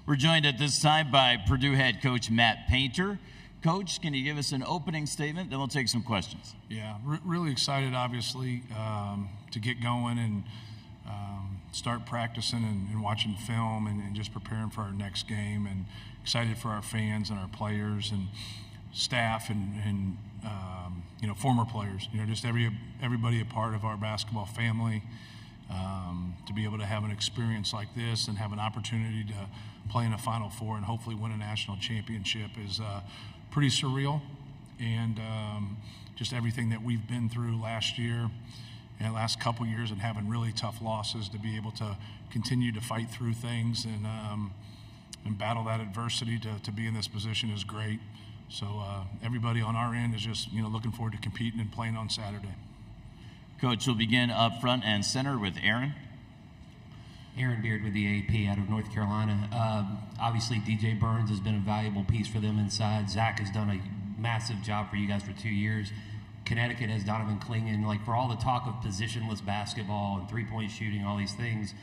We're joined at this time by Purdue head coach Matt Painter. Coach, can you give us an opening statement? Then we'll take some questions. Yeah, really excited, obviously, to get going and start practicing and watching film and just preparing for our next game, and excited for our fans and our players and staff and former players. Just everybody a part of our basketball family. To be able to have an experience like this and have an opportunity to play in a Final Four and hopefully win a national championship is pretty surreal. And just everything that we've been through last year and last couple years, and having really tough losses, to be able to continue to fight through things and battle that adversity to be in this position is great. So everybody on our end is just looking forward to competing and playing on Saturday. Coach, we'll begin up front and center with Aaron. Aaron Beard with the AP out of North Carolina. Obviously, DJ Burns has been a valuable piece for them inside. Zach has done a massive job for you guys for 2 years. Connecticut has Donovan Clingan. Like, for all the talk of positionless basketball and three-point shooting, all these things,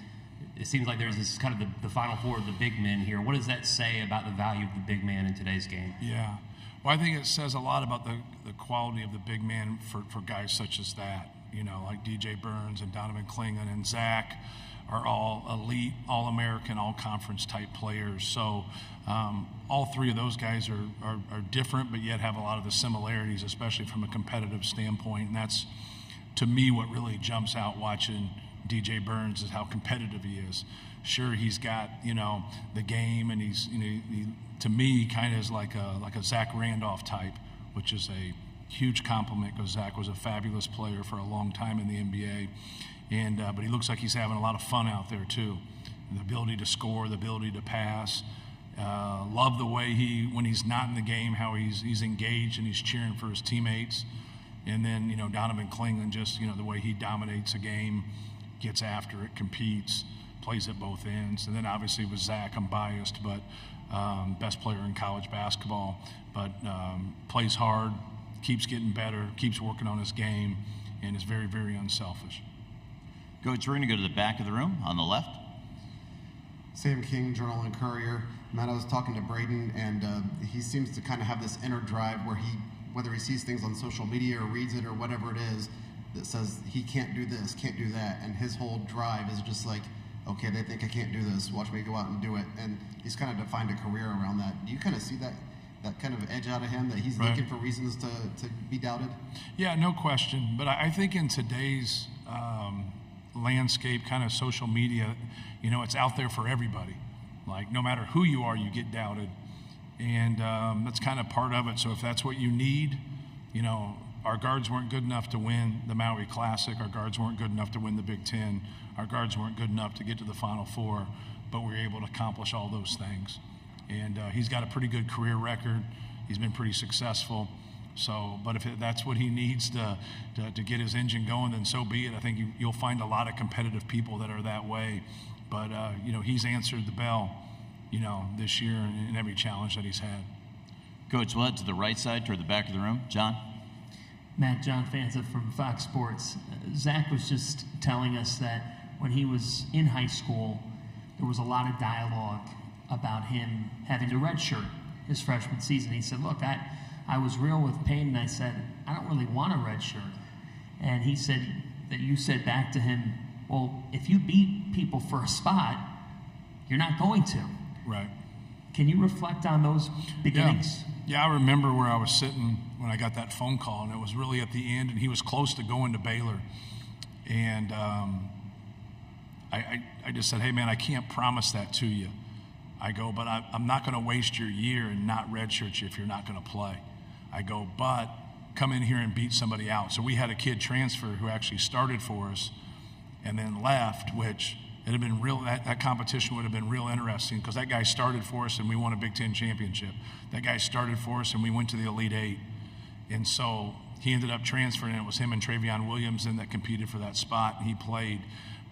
it seems like there's this kind of the Final Four of the big men here. What does that say about the value of the big man in today's game? Yeah. Well, I think it says a lot about the quality of the big man for guys such as that. Like DJ Burns and Donovan Clingan and Zach are all elite, all-American, all-conference type players. So all three of those guys are different, but yet have a lot of the similarities, especially from a competitive standpoint. And that's, to me, what really jumps out watching DJ Burns, is how competitive he is. Sure, he's got the game, and he's he, to me, kind of is like a Zach Randolph type, which is a huge compliment, because Zach was a fabulous player for a long time in the NBA, but he looks like he's having a lot of fun out there too. The ability to score, the ability to pass. Love the way when he's not in the game, how he's engaged and he's cheering for his teammates. And then Donovan Clingan, just the way he dominates a game, gets after it, competes, plays at both ends. And then obviously with Zach, I'm biased, but best player in college basketball, but plays hard, keeps getting better, keeps working on his game, and is very, very unselfish. Coach, we're going to go to the back of the room on the left. Sam King, Journal and Courier. Matt, I was talking to Braden, and he seems to kind of have this inner drive where whether he sees things on social media or reads it or whatever it is, that says he can't do this, can't do that, and his whole drive is just like, okay, they think I can't do this, watch me go out and do it. And he's kind of defined a career around that. Do you kind of see that kind of edge out of him, that he's looking for reasons to be doubted? Yeah, no question. But I think in today's landscape, kind of social media, it's out there for everybody. Like, no matter who you are, you get doubted. And that's kind of part of it. So if that's what you need, our guards weren't good enough to win the Maui Classic. Our guards weren't good enough to win the Big Ten. Our guards weren't good enough to get to the Final Four, but we were able to accomplish all those things. And he's got a pretty good career record. He's been pretty successful. So, but if that's what he needs to get his engine going, then so be it. I think you'll find a lot of competitive people that are that way. But, he's answered the bell, this year in every challenge that he's had. Coach, we'll head to the right side toward the back of the room. John? Matt, John Fanta from Fox Sports. Zach was just telling us that when he was in high school, there was a lot of dialogue about him having to redshirt his freshman season. He said, look, I was real with Payne, and I said, I don't really want a redshirt. And he said that you said back to him, well, if you beat people for a spot, you're not going to. Right. Can you reflect on those beginnings? Yeah, I remember where I was sitting when I got that phone call, and it was really at the end, and he was close to going to Baylor. And I just said, hey, man, I can't promise that to you. I go, but I'm not going to waste your year and not redshirt you if you're not going to play. I go, but come in here and beat somebody out. So we had a kid transfer who actually started for us and then left, which it had been real. That competition would have been real interesting, because that guy started for us and we won a Big Ten championship. That guy started for us and we went to the Elite Eight. And so he ended up transferring, and it was him and Travion Williamson that competed for that spot, and he played.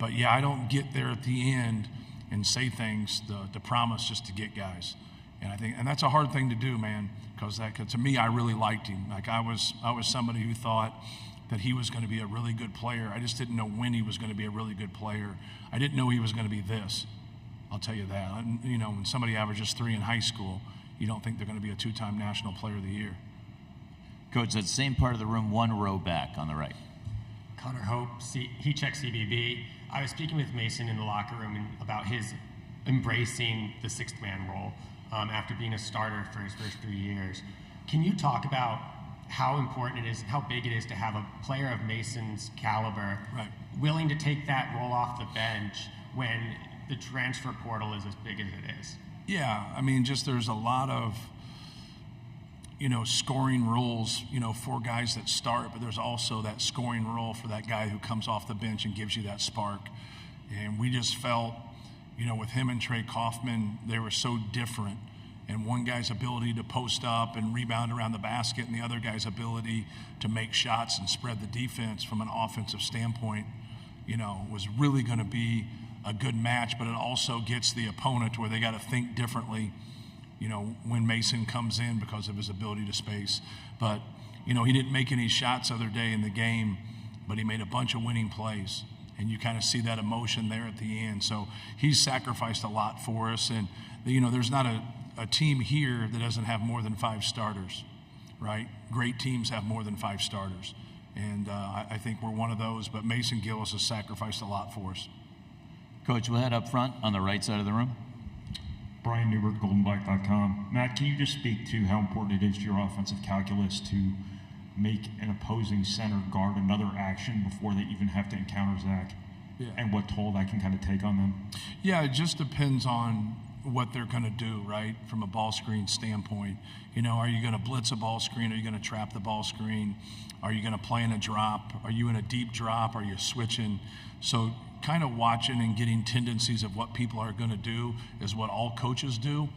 But yeah, I don't get there at the end and say things to promise just to get guys. And that's a hard thing to do, man, because to me, I really liked him. Like, I was somebody who thought that he was going to be a really good player. I just didn't know when he was going to be a really good player. I didn't know he was going to be this. I'll tell you that. And, you know, when somebody averages 3 in high school, you don't think they're going to be a 2-time National Player of the Year. Coach, that same part of the room, one row back on the right. Connor Hope, he checks CBB. I was speaking with Mason in the locker room about his embracing the sixth man role after being a starter for his first 3 years. Can you talk about how important it is, how big it is to have a player of Mason's caliber willing to take that role off the bench when the transfer portal is as big as it is? Yeah, I mean, just there's a lot of, you know, scoring roles, you know, for guys that start, but there's also that scoring role for that guy who comes off the bench and gives you that spark. And we just felt, you know, with him and Trey Kaufman, they were so different. And one guy's ability to post up and rebound around the basket and the other guy's ability to make shots and spread the defense from an offensive standpoint, you know, was really going to be a good match, but it also gets the opponent where they got to think differently, you know, when Mason comes in because of his ability to space. But, you know, he didn't make any shots the other day in the game, but he made a bunch of winning plays. And you kind of see that emotion there at the end. So he's sacrificed a lot for us. And, you know, there's not a team here that doesn't have more than 5 starters, right? Great teams have more than 5 starters. And I think we're one of those. But Mason Gillis has sacrificed a lot for us. Coach, we'll head up front on the right side of the room. Brian Newbert, GoldenBlack.com. Matt, can you just speak to how important it is to your offensive calculus to make an opposing center guard another action before they even have to encounter Zach? Yeah. And what toll that can kind of take on them? Yeah, it just depends on what they're going to do, right, from a ball screen standpoint. You know, are you going to blitz a ball screen? Are you going to trap the ball screen? Are you going to play in a drop? Are you in a deep drop? Are you switching? So kind of watching and getting tendencies of what people are going to do is what all coaches do.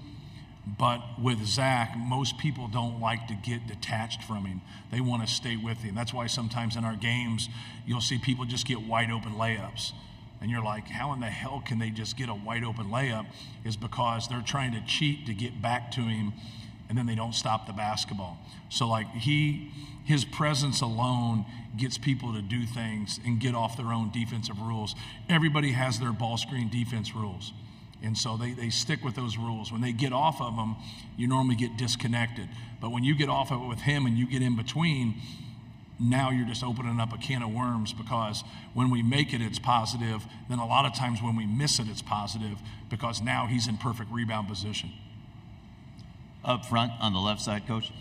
But with Zach, most people don't like to get detached from him. They want to stay with him. That's why sometimes in our games, you'll see people just get wide open layups. And you're like, how in the hell can they just get a wide open layup? Is because they're trying to cheat to get back to him, and then they don't stop the basketball. So like his presence alone gets people to do things and get off their own defensive rules. Everybody has their ball screen defense rules. And so they stick with those rules. When they get off of them, you normally get disconnected. But when you get off of it with him and you get in between, now you're just opening up a can of worms, because when we make it, it's positive. Then a lot of times when we miss it, it's positive, because now he's in perfect rebound position. Up front on the left side, Coach.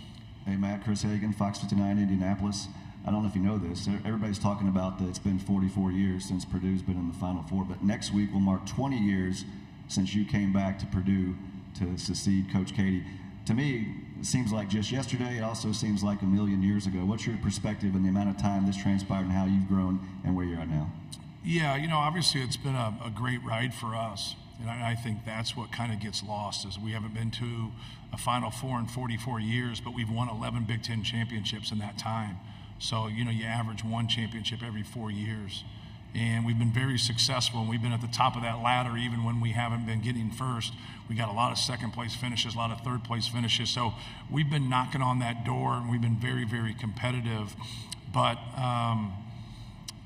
Hey, Matt, Chris Hagan, Fox 59, Indianapolis. I don't know if you know this. Everybody's talking about that it's been 44 years since Purdue's been in the Final Four, but next week will mark 20 years since you came back to Purdue to succeed Coach Katie. To me, it seems like just yesterday. It also seems like a million years ago. What's your perspective on the amount of time this transpired and how you've grown and where you're at now? Yeah, you know, obviously it's been a great ride for us. And I think that's what kind of gets lost, is we haven't been to a Final Four in 44 years, but we've won 11 Big Ten championships in that time. So, you know, you average 1 championship every 4 years. And we've been very successful, and we've been at the top of that ladder even when we haven't been getting first. We got a lot of second-place finishes, a lot of third-place finishes. So we've been knocking on that door, and we've been very, very competitive. But,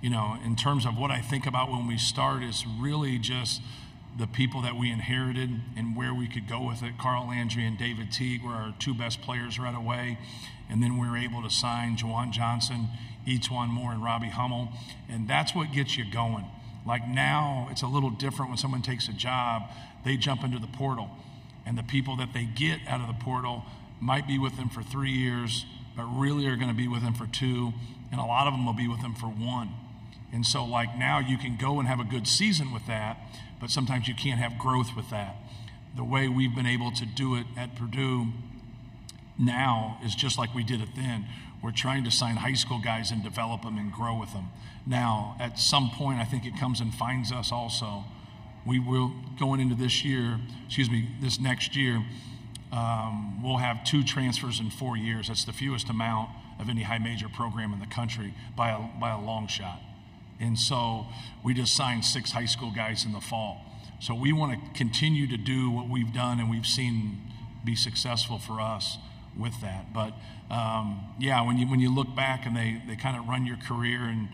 you know, in terms of what I think about when we start, is really just the people that we inherited and where we could go with it. Carl Landry and David Teague were our 2 best players right away. And then we were able to sign Juwan Johnson, Etuan Moore, and Robbie Hummel. And that's what gets you going. Like now, it's a little different when someone takes a job. They jump into the portal. And the people that they get out of the portal might be with them for 3 years, but really are going to be with them for 2. And a lot of them will be with them for 1. And so like now you can go and have a good season with that, but sometimes you can't have growth with that. The way we've been able to do it at Purdue now is just like we did it then. We're trying to sign high school guys and develop them and grow with them. Now, at some point, I think it comes and finds us also. We will, going into this next year, we'll have 2 transfers in 4 years. That's the fewest amount of any high major program in the country by a long shot. And so we just signed 6 high school guys in the fall. So we want to continue to do what we've done and we've seen be successful for us with that. But yeah, when you look back and they kind of run your career and,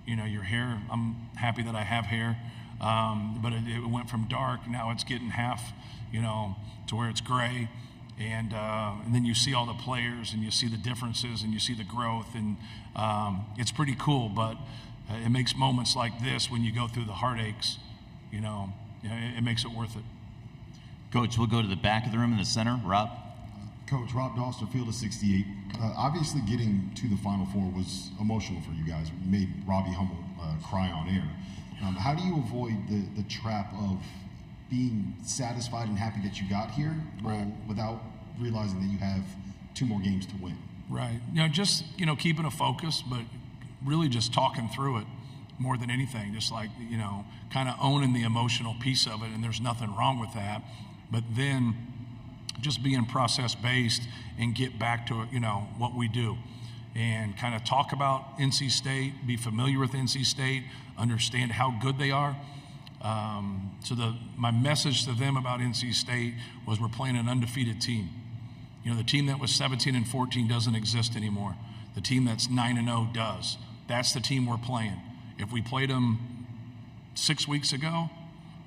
you know, your hair, I'm happy that I have hair. but it went from dark. Now it's getting half, to where it's gray. And then you see all the players, and you see the differences, and you see the growth, and it's pretty cool. But it makes moments like this, when you go through the heartaches, it makes it worth it. Coach, we'll go to the back of the room in the center. Rob? Coach, Rob Doster, Field of 68. Obviously, getting to the Final Four was emotional for you guys. It made Robbie Hummel cry on air. How do you avoid the trap of being satisfied and happy that you got here, without realizing that you have 2 more games to win? Right. Just keeping a focus, but really just talking through it more than anything. Just like kind of owning the emotional piece of it, and there's nothing wrong with that. But then just being process based and get back to what we do, and kind of talk about NC State, be familiar with NC State, understand how good they are. So my message to them about NC State was, we're playing an undefeated team. The team that was 17-14 doesn't exist anymore. The team that's 9-0 does. That's the team we're playing. If we played them 6 weeks ago,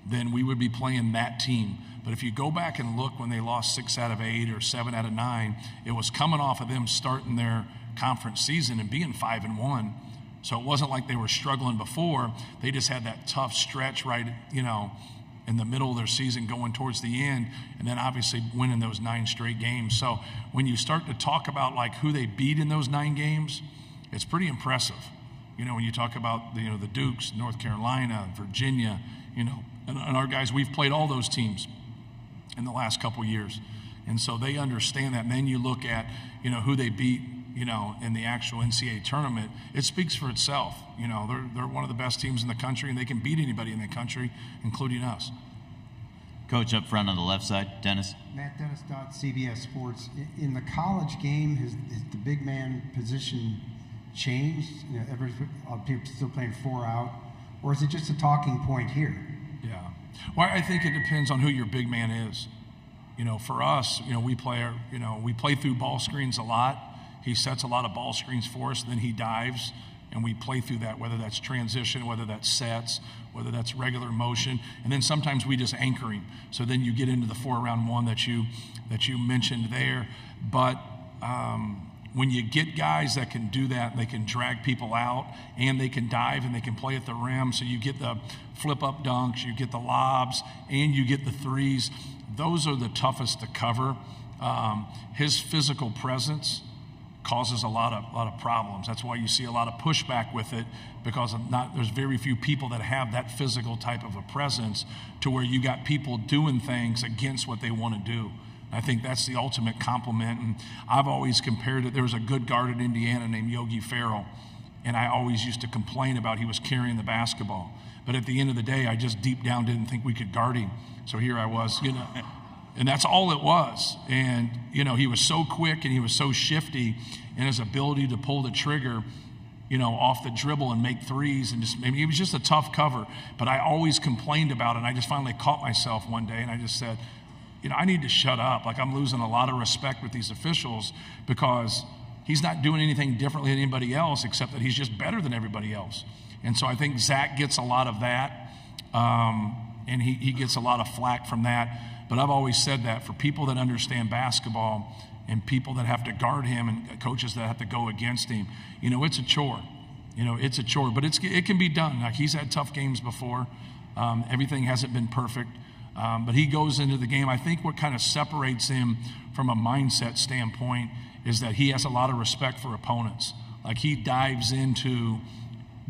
then we would be playing that team. But if you go back and look when they lost 6 out of 8 or 7 out of 9, it was coming off of them starting their conference season and being 5-1. So it wasn't like they were struggling before. They just had that tough stretch right, in the middle of their season going towards the end, and then obviously winning those 9 straight games. So when you start to talk about like who they beat in those 9 games, it's pretty impressive. When you talk about the Dukes, North Carolina, Virginia, and our guys, we've played all those teams in the last couple years. And so they understand that. And then you look at, who they beat, in the actual NCAA tournament, it speaks for itself. They're one of the best teams in the country, and they can beat anybody in the country, including us. Coach up front on the left side, Dennis. Matt Dennis, CBS Sports. In the college game, has the big man position changed? People still playing 4 out, or is it just a talking point here? Yeah. Well, I think it depends on who your big man is. For us, we play through ball screens a lot. He sets a lot of ball screens for us, then he dives, and we play through that, whether that's transition, whether that's sets, whether that's regular motion, and then sometimes we just anchor him. So then you get into the 4-round-1 that you mentioned there. But when you get guys that can do that, they can drag people out, and they can dive, and they can play at the rim, so you get the flip-up dunks, you get the lobs, and you get the threes. Those are the toughest to cover. His physical presence causes a lot of problems. That's why you see a lot of pushback with it, because there's very few people that have that physical type of a presence to where you got people doing things against what they want to do. I think that's the ultimate compliment. And I've always compared it. There was a good guard in Indiana named Yogi Ferrell, and I always used to complain about he was carrying the basketball. But at the end of the day, I just deep down didn't think we could guard him. So here I was, and that's all it was. And, he was so quick and he was so shifty in his ability to pull the trigger, off the dribble and make threes. And he was just a tough cover. But I always complained about it. And I just finally caught myself one day and I just said, I need to shut up. Like, I'm losing a lot of respect with these officials because he's not doing anything differently than anybody else, except that he's just better than everybody else. And so I think Zach gets a lot of that. And he gets a lot of flack from that. But I've always said that for people that understand basketball and people that have to guard him and coaches that have to go against him, it's a chore. It's a chore, but it can be done. Like, he's had tough games before. Everything hasn't been perfect, but he goes into the game. I think what kind of separates him from a mindset standpoint is that he has a lot of respect for opponents. Like, he dives into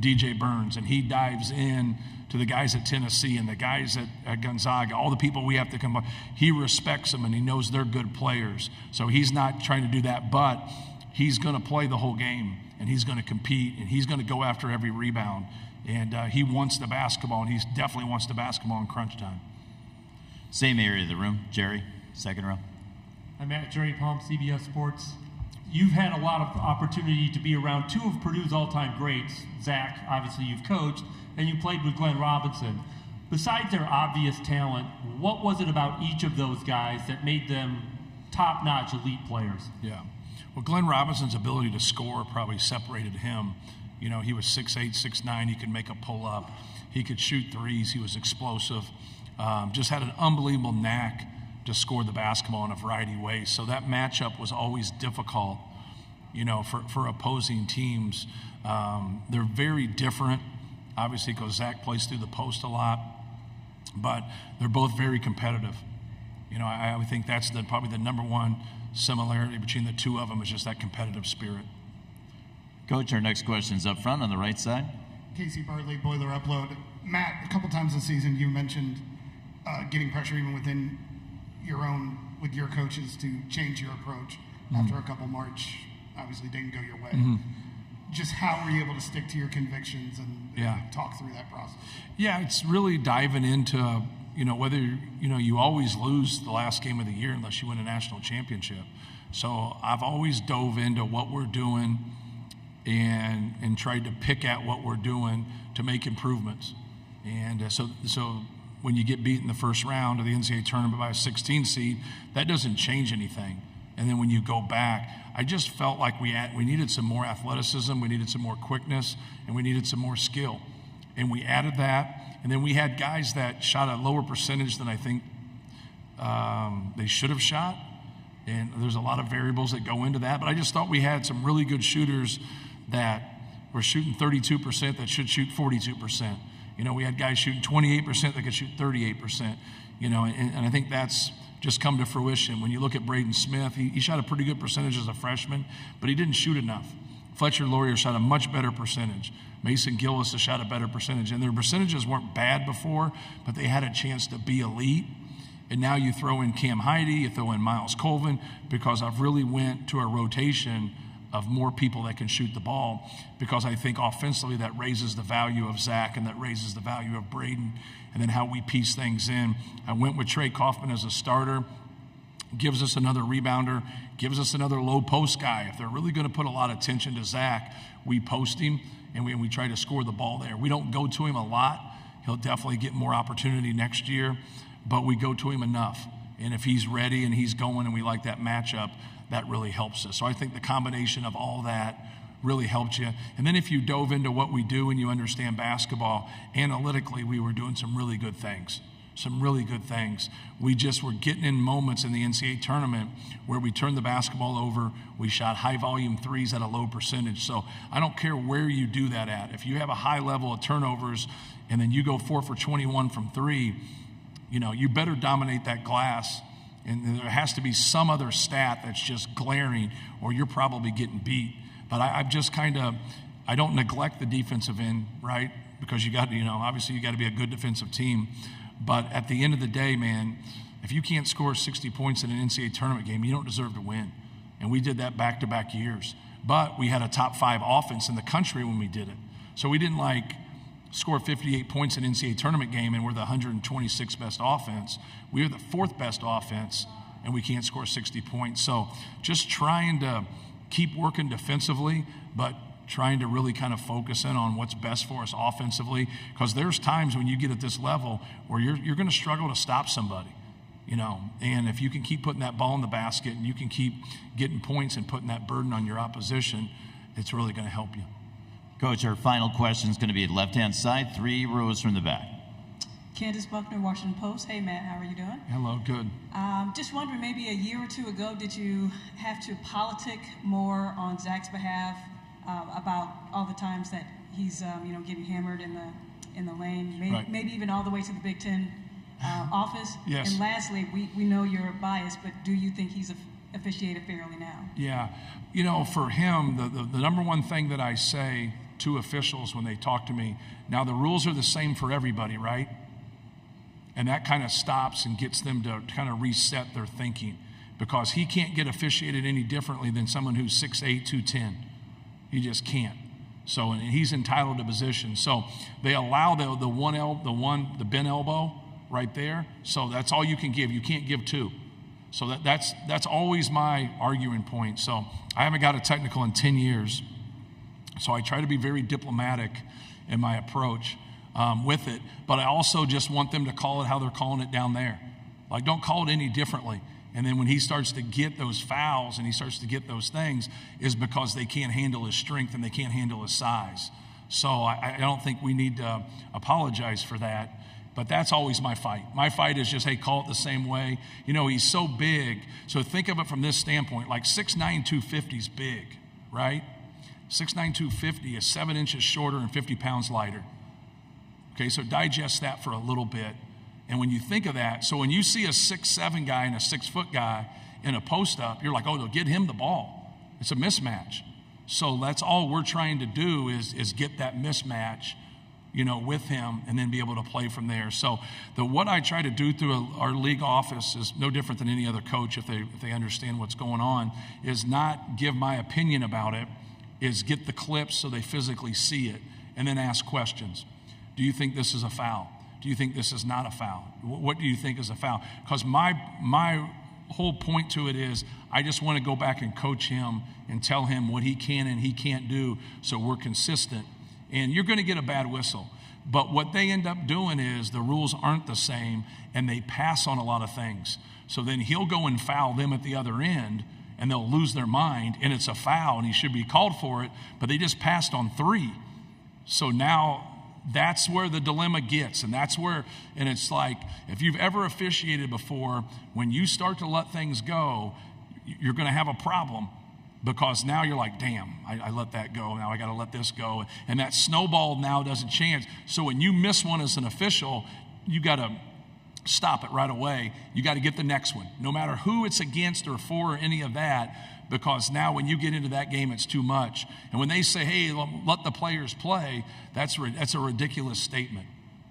DJ Burns, and he dives in to the guys at Tennessee and the guys at Gonzaga, all the people we have to come. He respects them, and he knows they're good players. So he's not trying to do that, but he's going to play the whole game, and he's going to compete, and he's going to go after every rebound. And he wants the basketball, and he definitely wants the basketball in crunch time. Same area of the room. Jerry, second row. I'm at Jerry Palm, CBS Sports. You've had a lot of opportunity to be around 2 of Purdue's all-time greats. Zach, obviously you've coached, and you played with Glenn Robinson. Besides their obvious talent, what was it about each of those guys that made them top-notch elite players? Yeah. Well, Glenn Robinson's ability to score probably separated him You know, he was 6'8", 6'9". He could make a pull-up. He could shoot threes. He was explosive. Just had an unbelievable knack to score the basketball in a variety of ways. So that matchup was always difficult, you know, for opposing teams. They're very different, obviously, because Zach plays through the post a lot, but they're both very competitive. You know, I would think that's probably the number one similarity between the two of them is just that competitive spirit. Coach, our next question is up front on the right side. Casey Bartley, Boiler Upload. Matt, a couple times this season you mentioned getting pressure even within with your coaches to change your approach after a couple March obviously didn't go your way. Just how were you able to stick to your convictions and talk through that process? Yeah, it's really diving into, you know, whether, you know, you always lose the last game of the year unless you win a national championship. So I've always dove into what we're doing and tried to pick at what we're doing to make improvements. And so when you get beat in the first round of the NCAA tournament by a 16 seed, that doesn't change anything. And then when you go back, I just felt like we needed some more athleticism, we needed some more quickness, and we needed some more skill. And we added that. And then we had guys that shot a lower percentage than I think they should have shot. And there's a lot of variables that go into that. But I just thought we had some really good shooters that were shooting 32% that should shoot 42%. You know, we had guys shooting 28% that could shoot 38%. You know, and I think that's just come to fruition. When you look at Braden Smith, he shot a pretty good percentage as a freshman, but he didn't shoot enough. Fletcher Laurier shot a much better percentage. Mason Gillis has shot a better percentage. And their percentages weren't bad before, but they had a chance to be elite. And now you throw in Cam Heide, you throw in Miles Colvin, because I've really went to a rotation of more people that can shoot the ball, because I think offensively that raises the value of Zach and that raises the value of Braden, and then how we piece things in. I went with Trey Kaufman as a starter. Gives us another rebounder, gives us another low post guy. If they're really going to put a lot of attention to Zach, we post him and we try to score the ball there. We don't go to him a lot. He'll definitely get more opportunity next year, but we go to him enough. And if he's ready and he's going and we like that matchup, that really helps us. So I think the combination of all that really helped you. And then if you dove into what we do and you understand basketball, analytically we were doing some really good things. We just were getting in moments in the NCAA tournament where we turned the basketball over, we shot high volume threes at a low percentage. So I don't care where you do that at. If you have a high level of turnovers and then you go 4 for 21 from three, you know, you better dominate that glass. And there has to be some other stat that's just glaring or you're probably getting beat. But I've just I don't neglect the defensive end, right? Because you got to, you know, obviously you got to be a good defensive team. But at the end of the day, man, if you can't score 60 points in an NCAA tournament game, you don't deserve to win. And we did that back-to-back years. But we had a top 5 offense in the country when we did it. So we didn't score 58 points in an NCAA tournament game and we're the 126th best offense. We were the 4th best offense and we can't score 60 points. So just trying to keep working defensively, but trying to really kind of focus in on what's best for us offensively, because there's times when you get at this level where you're going to struggle to stop somebody, you know, and if you can keep putting that ball in the basket and you can keep getting points and putting that burden on your opposition, it's really going to help you. Coach, our final question is going to be at left-hand side, 3 rows from the back. Candace Buckner, Washington Post. Hey, Matt, how are you doing? Hello, good. Just wondering, maybe a year or two ago, did you have to politic more on Zach's behalf about all the times that he's, getting hammered in the lane, Right. maybe even all the way to the Big Ten office? Yes. And lastly, we know you're biased, but do you think he's officiated fairly now? Yeah. You know, for him, the number one thing that I say to officials when they talk to me, now the rules are the same for everybody, right? And that kind of stops and gets them to kind of reset their thinking, because he can't get officiated any differently than someone who's 6'8", 210. He just can't. So, and he's entitled to position. So they allow the bent elbow right there. So that's all you can give. You can't give 2. So that's always my arguing point. So I haven't got a technical in 10 years. So I try to be very diplomatic in my approach with it. But I also just want them to call it how they're calling it down there. Like, don't call it any differently. And then when he starts to get those fouls and he starts to get those things is because they can't handle his strength and they can't handle his size. So I don't think we need to apologize for that. But that's always my fight. My fight is just, hey, call it the same way. You know, he's so big. So think of it from this standpoint. Like 6'9", 250 is big, right? 6'9", 250 is 7 inches shorter and 50 pounds lighter. Okay, so digest that for a little bit. And when you think of that, so when you see a 6'7" guy and a 6-foot guy in a post-up, you're like, oh, they'll get him the ball. It's a mismatch. So that's all we're trying to do is get that mismatch, you know, with him and then be able to play from there. So what I try to do through our league office is no different than any other coach if they understand what's going on, is not give my opinion about it, is get the clips so they physically see it and then ask questions. Do you think this is a foul? Do you think this is not a foul? What do you think is a foul? Because my whole point to it is I just want to go back and coach him and tell him what he can and he can't do so we're consistent. And you're going to get a bad whistle. But what they end up doing is the rules aren't the same and they pass on a lot of things. So then he'll go and foul them at the other end and they'll lose their mind and it's a foul and he should be called for it, but they just passed on 3. So now that's where the dilemma gets, and that's where, and it's like, if you've ever officiated before, when you start to let things go, you're going to have a problem because now you're like, damn, I let that go. Now I got to let this go. And that snowball now doesn't chance. So when you miss one as an official, you got to stop it right away. You got to get the next one, no matter who it's against or for or any of that, because now when you get into that game, it's too much. And when they say, hey, let the players play, that's a ridiculous statement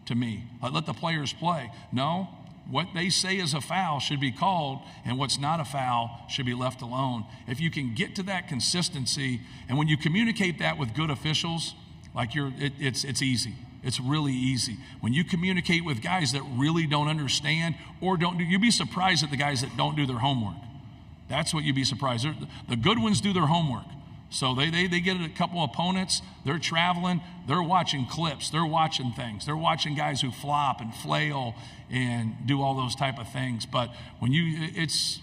to me. Let the players play. No, what they say is a foul should be called, and what's not a foul should be left alone. If you can get to that consistency, and when you communicate that with good officials, like it's easy. It's really easy. When you communicate with guys that really don't understand or you'd be surprised at the guys that don't do their homework. That's what you'd be surprised. The good ones do their homework. So they get a couple opponents, they're traveling, they're watching clips, they're watching things. They're watching guys who flop and flail and do all those type of things. But when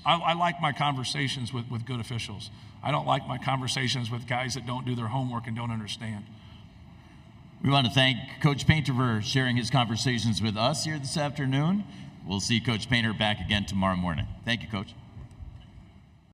I like my conversations with good officials. I don't like my conversations with guys that don't do their homework and don't understand. We want to thank Coach Painter for sharing his conversations with us here this afternoon. We'll see Coach Painter back again tomorrow morning. Thank you, Coach.